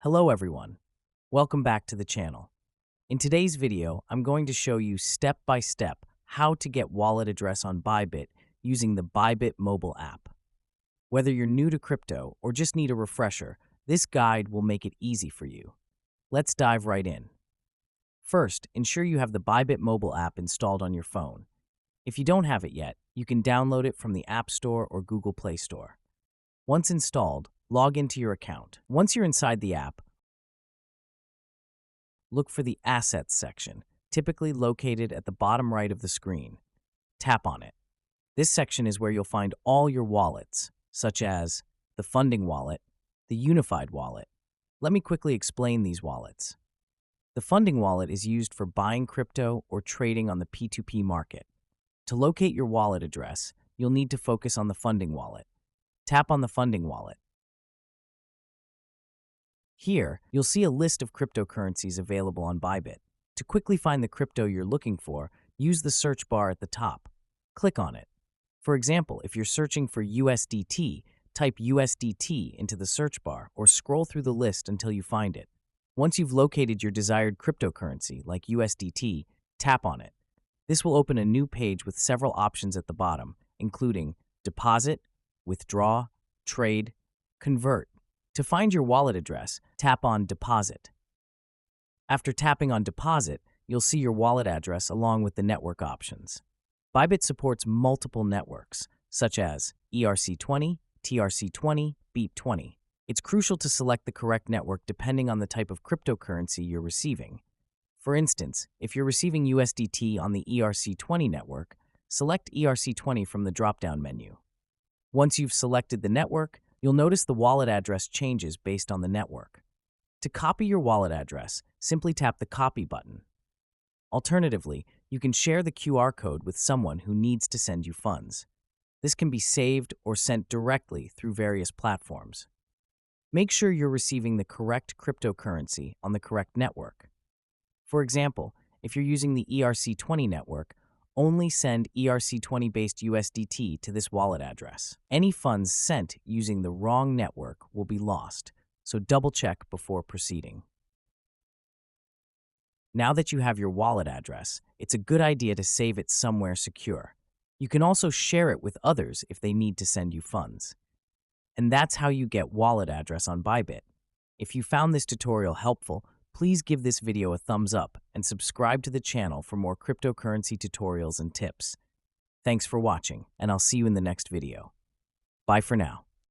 Hello everyone, welcome back to the channel. In today's video, I'm going to show you step by step how to get wallet address on Bybit using the Bybit mobile app. Whether you're new to crypto or just need a refresher, this guide will make it easy for you. Let's dive right in. First, ensure you have the Bybit mobile app installed on your phone. If you don't have it yet, you can download it from the App Store or Google Play Store. Once installed, log into your account. Once you're inside the app, look for the Assets section, typically located at the bottom right of the screen. Tap on it. This section is where you'll find all your wallets, such as the Funding Wallet, the Unified Wallet. Let me quickly explain these wallets. The Funding Wallet is used for buying crypto or trading on the P2P market. To locate your wallet address, you'll need to focus on the Funding Wallet. Tap on the Funding Wallet. Here, you'll see a list of cryptocurrencies available on Bybit. To quickly find the crypto you're looking for, use the search bar at the top. Click on it. For example, if you're searching for USDT, type USDT into the search bar or scroll through the list until you find it. Once you've located your desired cryptocurrency, like USDT, tap on it. This will open a new page with several options at the bottom, including deposit, withdraw, trade, convert. To find your wallet address, tap on Deposit. After tapping on Deposit, you'll see your wallet address along with the network options. Bybit supports multiple networks, such as ERC20, TRC20, BEEP20. It's crucial to select the correct network depending on the type of cryptocurrency you're receiving. For instance, if you're receiving USDT on the ERC20 network, select ERC20 from the drop-down menu. Once you've selected the network, you'll notice the wallet address changes based on the network. To copy your wallet address, simply tap the Copy button. Alternatively, you can share the QR code with someone who needs to send you funds. This can be saved or sent directly through various platforms. Make sure you're receiving the correct cryptocurrency on the correct network. For example, if you're using the ERC20 network, only send ERC20-based USDT to this wallet address. Any funds sent using the wrong network will be lost, so double-check before proceeding. Now that you have your wallet address, it's a good idea to save it somewhere secure. You can also share it with others if they need to send you funds. And that's how you get wallet address on Bybit. If you found this tutorial helpful, please give this video a thumbs up and subscribe to the channel for more cryptocurrency tutorials and tips. Thanks for watching, and I'll see you in the next video. Bye for now.